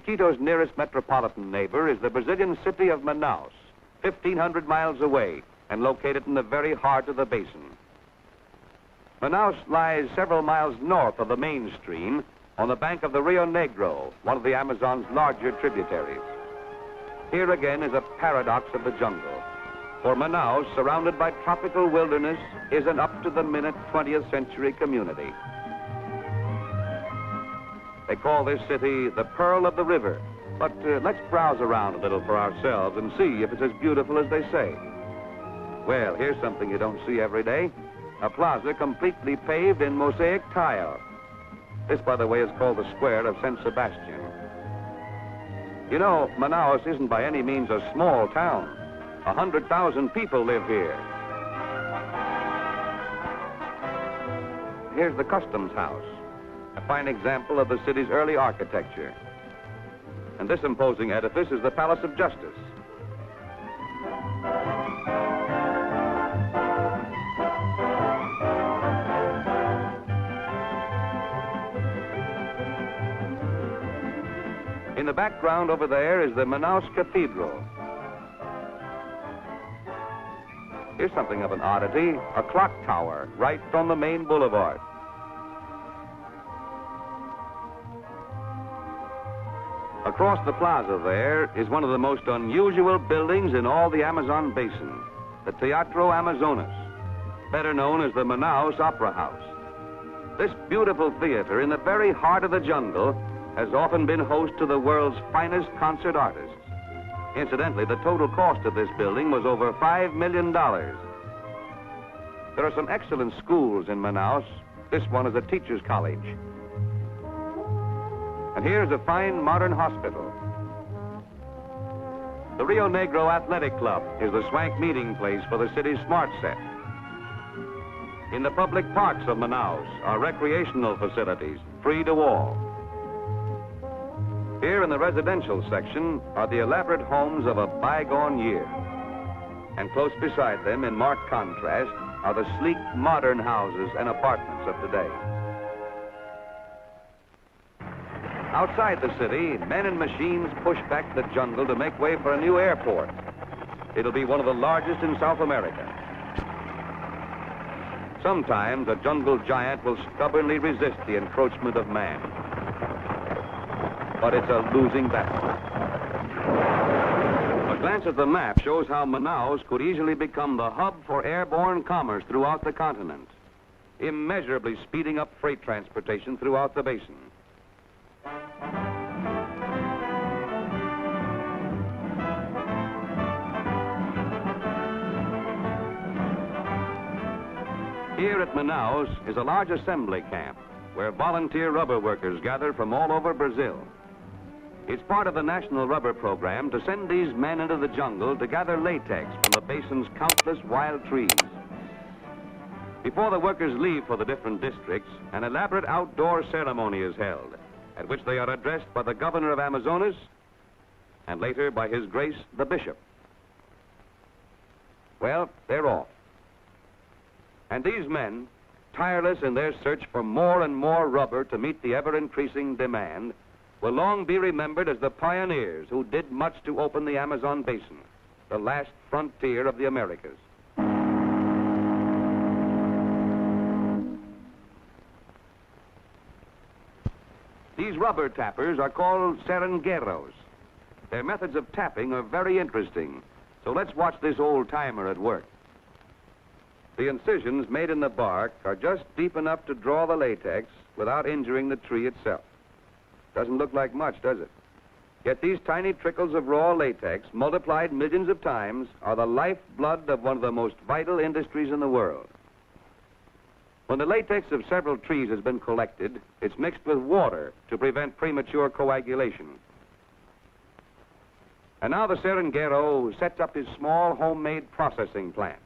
Quito's nearest metropolitan neighbor is the Brazilian city of Manaus, 1,500 miles away and located in the very heart of the basin. Manaus lies several miles north of the main stream on the bank of the Rio Negro, one of the Amazon's larger tributaries. Here again is a paradox of the jungle, for Manaus, surrounded by tropical wilderness, is an up-to-the-minute 20th century community. They call this city the Pearl of the River, but let's browse around a little for ourselves and see if it's as beautiful as they say. Well, here's something you don't see every day. A plaza completely paved in mosaic tile. This, by the way, is called the Square of San Sebastian. You know, Manaus isn't by any means a small town. 100,000 people live here. Here's the Customs House, a fine example of the city's early architecture. And this imposing edifice is the Palace of Justice. In the background over there is the Manaus Cathedral. Here's something of an oddity, a clock tower right on the main boulevard. Across the plaza there is one of the most unusual buildings in all the Amazon basin, the Teatro Amazonas, better known as the Manaus Opera House. This beautiful theater in the very heart of the jungle has often been host to the world's finest concert artists. Incidentally, the total cost of this building was over $5 million. There are some excellent schools in Manaus. This one is a teacher's college. And here's a fine modern hospital. The Rio Negro Athletic Club is the swank meeting place for the city's smart set. In the public parks of Manaus are recreational facilities, free to all. Here in the residential section are the elaborate homes of a bygone year. And close beside them, in marked contrast, are the sleek modern houses and apartments of today. Outside the city, men and machines push back the jungle to make way for a new airport. It'll be one of the largest in South America. Sometimes a jungle giant will stubbornly resist the encroachment of man. But it's a losing battle. A glance at the map shows how Manaus could easily become the hub for airborne commerce throughout the continent, immeasurably speeding up freight transportation throughout the basin. Here at Manaus is a large assembly camp where volunteer rubber workers gather from all over Brazil. It's part of the National Rubber Program to send these men into the jungle to gather latex from the basin's countless wild trees. Before the workers leave for the different districts, an elaborate outdoor ceremony is held, at which they are addressed by the governor of Amazonas and later by His Grace the Bishop. Well, they're off. And these men, tireless in their search for more and more rubber to meet the ever-increasing demand, will long be remembered as the pioneers who did much to open the Amazon basin, the last frontier of the Americas. These rubber tappers are called seringueiros. Their methods of tapping are very interesting, so let's watch this old-timer at work. The incisions made in the bark are just deep enough to draw the latex without injuring the tree itself. Doesn't look like much, does it? Yet these tiny trickles of raw latex, multiplied millions of times, are the lifeblood of one of the most vital industries in the world. When the latex of several trees has been collected, it's mixed with water to prevent premature coagulation. And now the seringueiro sets up his small homemade processing plant.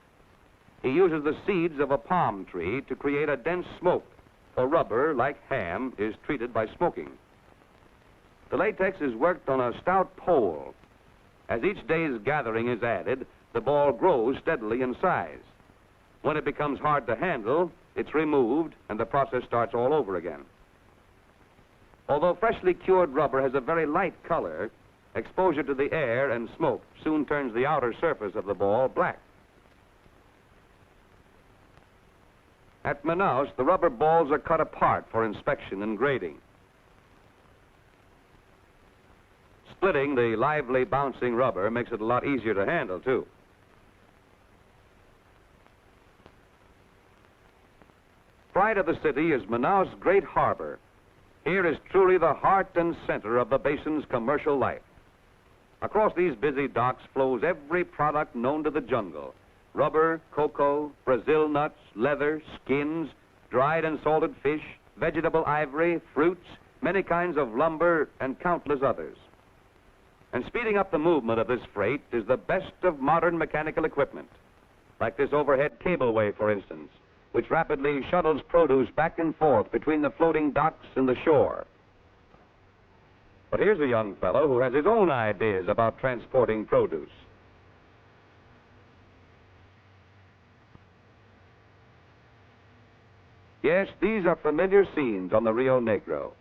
He uses the seeds of a palm tree to create a dense smoke, for rubber, like ham, is treated by smoking. The latex is worked on a stout pole. As each day's gathering is added, the ball grows steadily in size. When it becomes hard to handle, it's removed and the process starts all over again. Although freshly cured rubber has a very light color, exposure to the air and smoke soon turns the outer surface of the ball black. At Manaus, the rubber balls are cut apart for inspection and grading. Splitting the lively bouncing rubber makes it a lot easier to handle, too. Pride of the city is Manaus' great harbor. Here is truly the heart and center of the basin's commercial life. Across these busy docks flows every product known to the jungle: rubber, cocoa, Brazil nuts, leather, skins, dried and salted fish, vegetable ivory, fruits, many kinds of lumber, and countless others. And speeding up the movement of this freight is the best of modern mechanical equipment, like this overhead cableway, for instance, which rapidly shuttles produce back and forth between the floating docks and the shore. But here's a young fellow who has his own ideas about transporting produce. Yes, these are familiar scenes on the Rio Negro,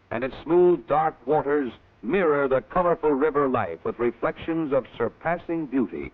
and its smooth, dark waters mirror the colorful river life with reflections of surpassing beauty.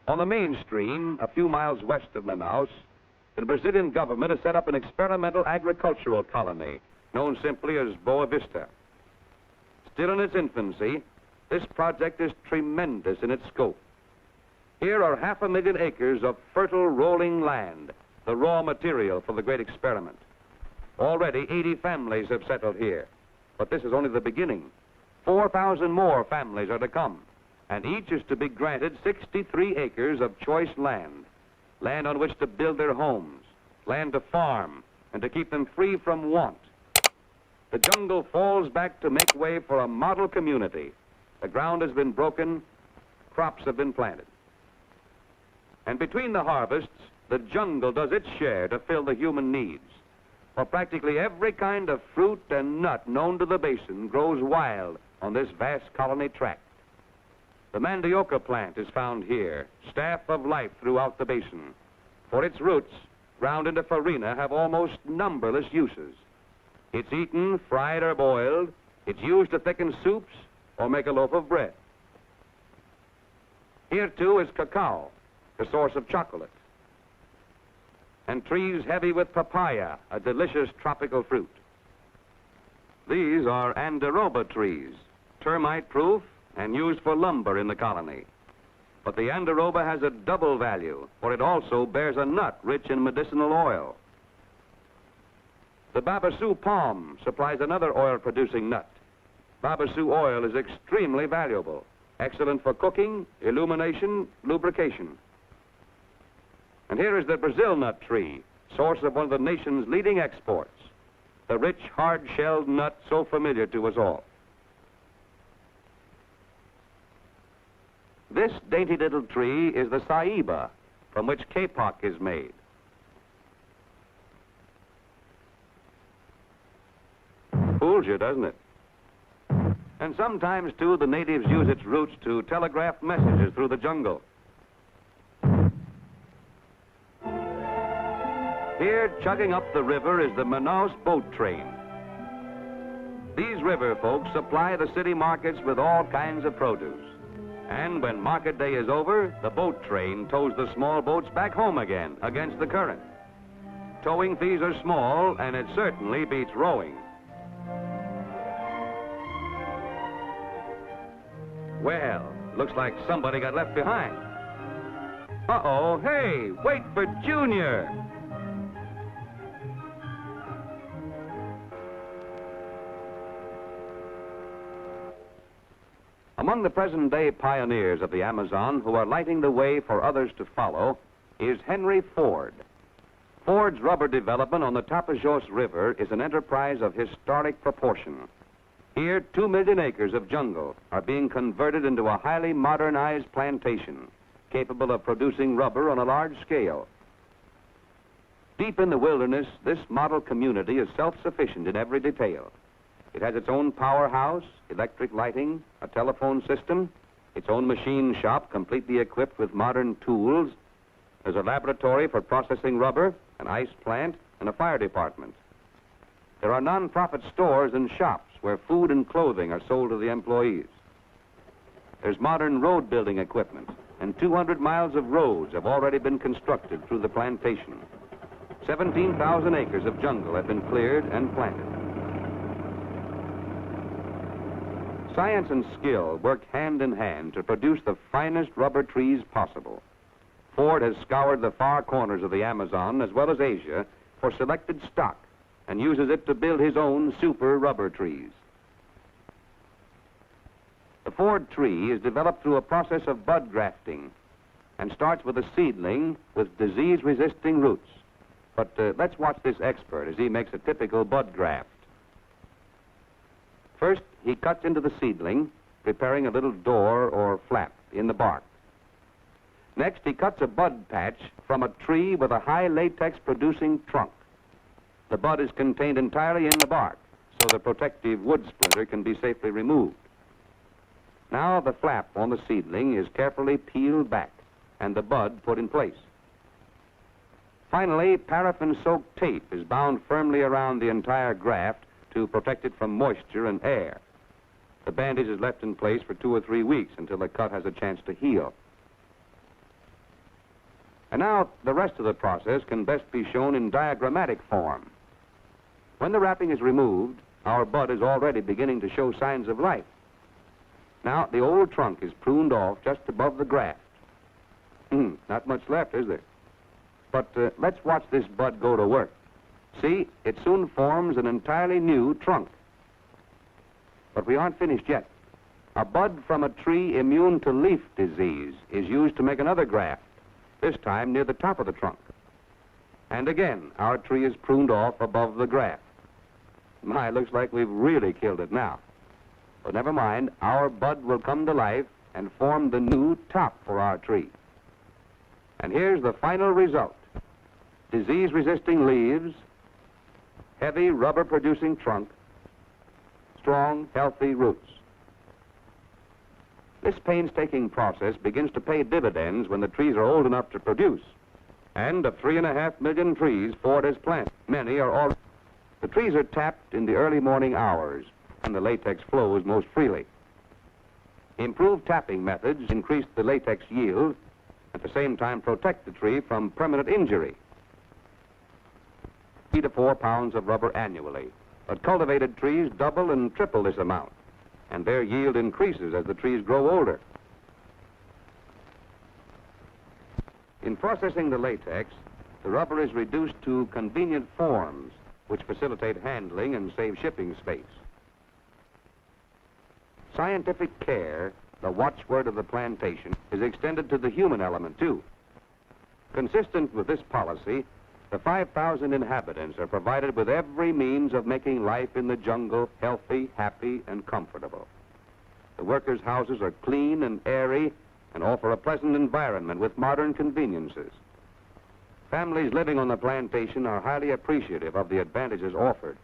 On the main stream, a few miles west of Manaus, the Brazilian government has set up an experimental agricultural colony known simply as Boa Vista. Still in its infancy, this project is tremendous in its scope. Here are 500,000 acres of fertile rolling land, the raw material for the great experiment. Already 80 families have settled here, but this is only the beginning. 4,000 more families are to come, and each is to be granted 63 acres of choice land, land on which to build their homes, land to farm, and to keep them free from want. The jungle falls back to make way for a model community. The ground has been broken, crops have been planted. And between the harvests, the jungle does its share to fill the human needs. For practically every kind of fruit and nut known to the basin grows wild on this vast colony tract. The mandioca plant is found here, staff of life throughout the basin. For its roots, ground into farina, have almost numberless uses. It's eaten, fried, or boiled. It's used to thicken soups or make a loaf of bread. Here, too, is cacao, the source of chocolate, and trees heavy with papaya, a delicious tropical fruit. These are andiroba trees, termite-proof and used for lumber in the colony. But the andiroba has a double value, for it also bears a nut rich in medicinal oil. The babassu palm supplies another oil-producing nut. Babassu oil is extremely valuable, excellent for cooking, illumination, lubrication. And here is the Brazil nut tree, source of one of the nation's leading exports, the rich, hard-shelled nut so familiar to us all. This dainty little tree is the saiba, from which kapok is made. Fools you, doesn't it? And sometimes, too, the natives use its roots to telegraph messages through the jungle. Here, chugging up the river, is the Manaus boat train. These river folks supply the city markets with all kinds of produce. And when market day is over, the boat train tows the small boats back home again, against the current. Towing fees are small, and it certainly beats rowing. Well, looks like somebody got left behind. Uh-oh, hey, wait for Junior! Among the present-day pioneers of the Amazon who are lighting the way for others to follow is Henry Ford. Ford's rubber development on the Tapajos River is an enterprise of historic proportion. Here, 2 million acres of jungle are being converted into a highly modernized plantation, capable of producing rubber on a large scale. Deep in the wilderness, this model community is self-sufficient in every detail. It has its own powerhouse, electric lighting, a telephone system, its own machine shop completely equipped with modern tools. There's a laboratory for processing rubber, an ice plant, and a fire department. There are non-profit stores and shops where food and clothing are sold to the employees. There's modern road building equipment, and 200 miles of roads have already been constructed through the plantation. 17,000 acres of jungle have been cleared and planted. Science and skill work hand in hand to produce the finest rubber trees possible. Ford has scoured the far corners of the Amazon as well as Asia for selected stock and uses it to build his own super rubber trees. The Ford tree is developed through a process of bud grafting and starts with a seedling with disease-resisting roots. But let's watch this expert as he makes a typical bud graft. First, he cuts into the seedling, preparing a little door or flap in the bark. Next, he cuts a bud patch from a tree with a high latex-producing trunk. The bud is contained entirely in the bark, so the protective wood splinter can be safely removed. Now the flap on the seedling is carefully peeled back and the bud put in place. Finally, paraffin-soaked tape is bound firmly around the entire graft to protect it from moisture and air. The bandage is left in place for 2 or 3 weeks until the cut has a chance to heal. And now the rest of the process can best be shown in diagrammatic form. When the wrapping is removed, our bud is already beginning to show signs of life. Now the old trunk is pruned off just above the graft. Not much left, is there? But let's watch this bud go to work. See, it soon forms an entirely new trunk. But we aren't finished yet. A bud from a tree immune to leaf disease is used to make another graft, this time near the top of the trunk. And again, our tree is pruned off above the graft. My, looks like we've really killed it now. But never mind, our bud will come to life and form the new top for our tree. And here's the final result. Disease-resisting leaves, heavy rubber-producing trunk, strong, healthy roots. This painstaking process begins to pay dividends when the trees are old enough to produce. And of 3.5 million trees Ford has planted, many are already. The trees are tapped in the early morning hours, and the latex flows most freely. Improved tapping methods increase the latex yield, at the same time protect the tree from permanent injury. 3 to 4 pounds of rubber annually, but cultivated trees double and triple this amount, and their yield increases as the trees grow older. In processing the latex, the rubber is reduced to convenient forms, which facilitate handling and save shipping space. Scientific care, the watchword of the plantation, is extended to the human element, too. Consistent with this policy, the 5,000 inhabitants are provided with every means of making life in the jungle healthy, happy, and comfortable. The workers' houses are clean and airy and offer a pleasant environment with modern conveniences. Families living on the plantation are highly appreciative of the advantages offered.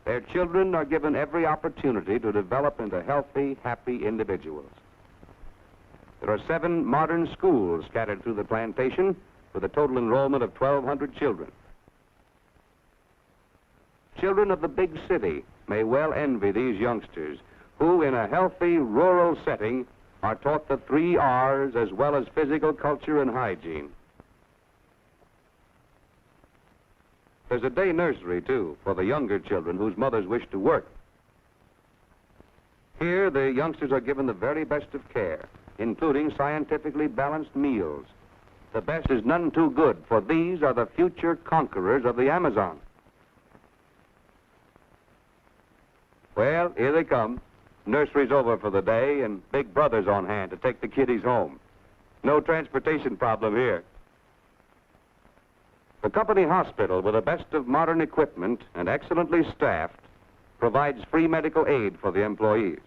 Their children are given every opportunity to develop into healthy, happy individuals. There are 7 modern schools scattered through the plantation with a total enrollment of 1,200 children. Children of the big city may well envy these youngsters who, in a healthy rural setting, are taught the 3 R's as well as physical culture and hygiene. There's a day nursery, too, for the younger children whose mothers wish to work. Here, the youngsters are given the very best of care, including scientifically balanced meals. The best is none too good, for these are the future conquerors of the Amazon. Well, here they come. Nursery's over for the day, and Big Brother's on hand to take the kiddies home. No transportation problem here. The company hospital, with the best of modern equipment and excellently staffed, provides free medical aid for the employees.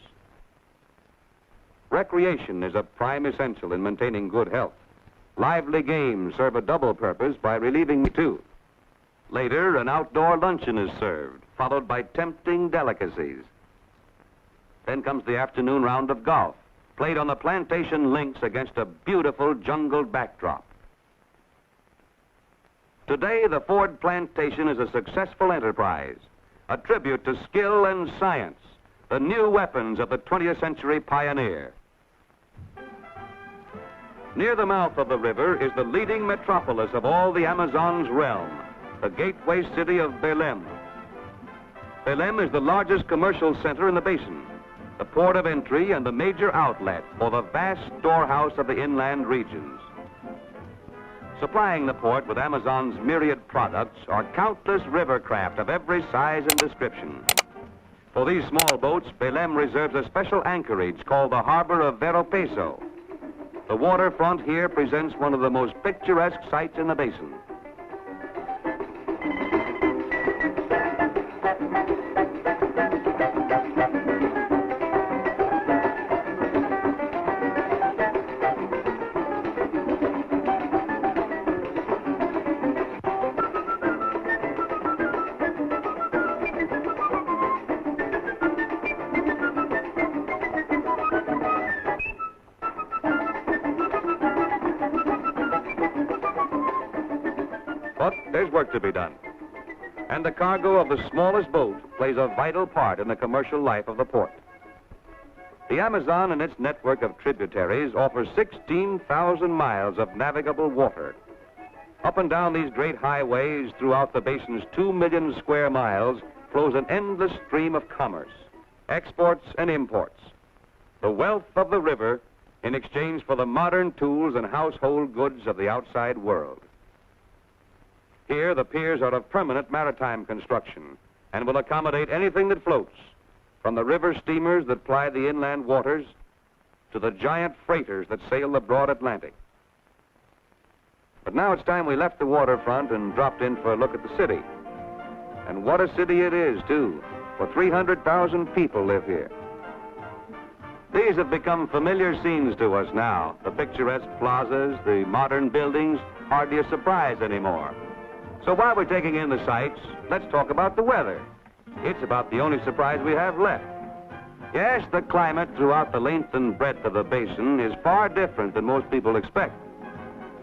Recreation is a prime essential in maintaining good health. Lively games serve a double purpose by relieving too. Later, an outdoor luncheon is served, followed by tempting delicacies. Then comes the afternoon round of golf, played on the plantation links against a beautiful jungle backdrop. Today, the Ford plantation is a successful enterprise, a tribute to skill and science, the new weapons of the 20th century pioneer. Near the mouth of the river is the leading metropolis of all the Amazon's realm, the gateway city of Belém. Belém is the largest commercial center in the basin, the port of entry and the major outlet for the vast storehouse of the inland regions. Supplying the port with Amazon's myriad products are countless river craft of every size and description. For these small boats, Belém reserves a special anchorage called the Harbor of Veropeso. The waterfront here presents one of the most picturesque sights in the basin. But there's work to be done. And the cargo of the smallest boat plays a vital part in the commercial life of the port. The Amazon and its network of tributaries offers 16,000 miles of navigable water. Up and down these great highways throughout the basin's 2 million square miles flows an endless stream of commerce, exports and imports. The wealth of the river in exchange for the modern tools and household goods of the outside world. Here, the piers are of permanent maritime construction and will accommodate anything that floats, from the river steamers that ply the inland waters to the giant freighters that sail the broad Atlantic. But now it's time we left the waterfront and dropped in for a look at the city. And what a city it is, too, for 300,000 people live here. These have become familiar scenes to us now. The picturesque plazas, the modern buildings, hardly a surprise anymore. So while we're taking in the sights, let's talk about the weather. It's about the only surprise we have left. Yes, the climate throughout the length and breadth of the basin is far different than most people expect.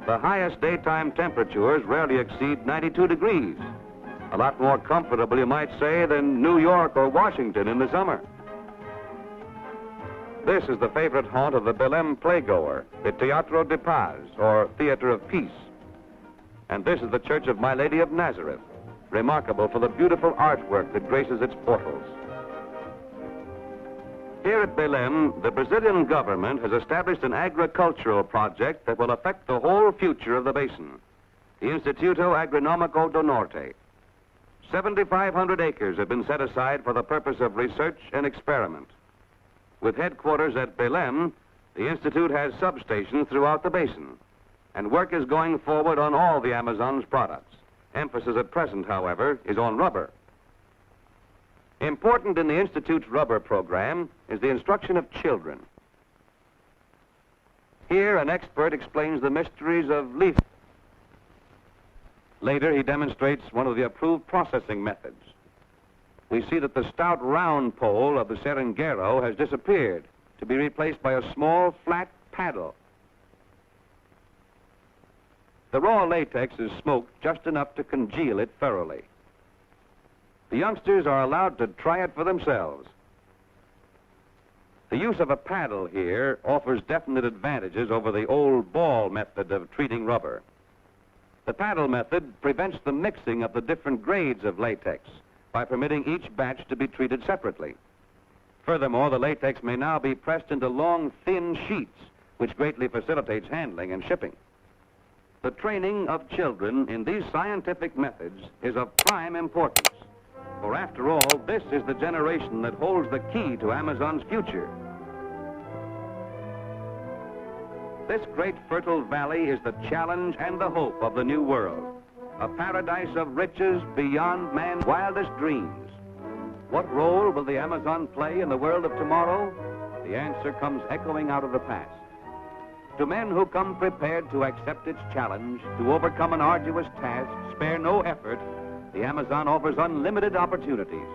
The highest daytime temperatures rarely exceed 92 degrees. A lot more comfortable, you might say, than New York or Washington in the summer. This is the favorite haunt of the Belém playgoer, the Teatro de Paz, or Theater of Peace. And this is the Church of My Lady of Nazareth, remarkable for the beautiful artwork that graces its portals. Here at Belém, the Brazilian government has established an agricultural project that will affect the whole future of the basin, the Instituto Agronômico do Norte. 7,500 acres have been set aside for the purpose of research and experiment. With headquarters at Belém, the Institute has substations throughout the basin, and work is going forward on all the Amazon's products. Emphasis at present, however, is on rubber. Important in the Institute's rubber program is the instruction of children. Here, an expert explains the mysteries of leaf. Later, he demonstrates one of the approved processing methods. We see that the stout round pole of the seringueiro has disappeared to be replaced by a small, flat paddle. The raw latex is smoked just enough to congeal it thoroughly. The youngsters are allowed to try it for themselves. The use of a paddle here offers definite advantages over the old ball method of treating rubber. The paddle method prevents the mixing of the different grades of latex by permitting each batch to be treated separately. Furthermore, the latex may now be pressed into long, thin sheets, which greatly facilitates handling and shipping. The training of children in these scientific methods is of prime importance. For after all, this is the generation that holds the key to Amazon's future. This great fertile valley is the challenge and the hope of the new world. A paradise of riches beyond man's wildest dreams. What role will the Amazon play in the world of tomorrow? The answer comes echoing out of the past. To men who come prepared to accept its challenge, to overcome an arduous task, spare no effort, the Amazon offers unlimited opportunities.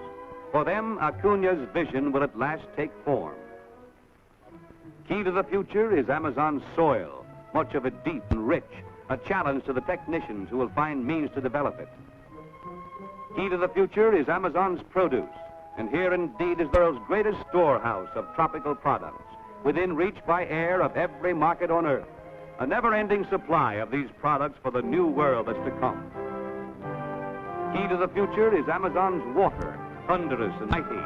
For them, Acuña's vision will at last take form. Key to the future is Amazon's soil, much of it deep and rich, a challenge to the technicians who will find means to develop it. Key to the future is Amazon's produce, and here indeed is the world's greatest storehouse of tropical products, within reach by air of every market on earth, a never-ending supply of these products for the new world that's to come. Key to the future is Amazon's water, thunderous and mighty,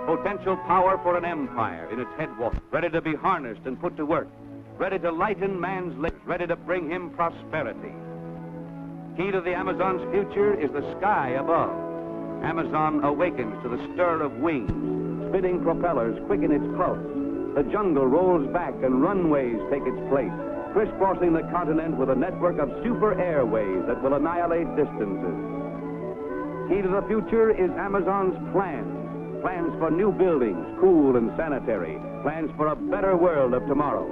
potential power for an empire in its headwaters, ready to be harnessed and put to work, ready to lighten man's lives, ready to bring him prosperity. Key to the Amazon's future is the sky above. Amazon awakens to the stir of wings, spinning propellers quicken its pulse. The jungle rolls back and runways take its place, crisscrossing the continent with a network of super airways that will annihilate distances. Key to the future is Amazon's plans. Plans for new buildings, cool and sanitary. Plans for a better world of tomorrow.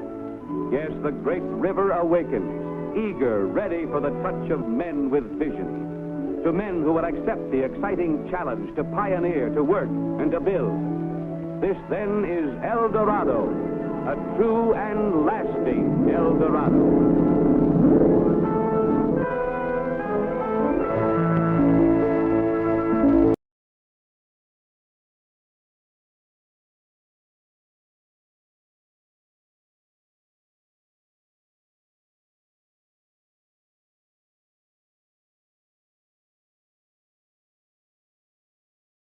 Yes, the great river awakens, eager, ready for the touch of men with vision. To men who will accept the exciting challenge to pioneer, to work, and to build. This, then, is El Dorado, a true and lasting El Dorado.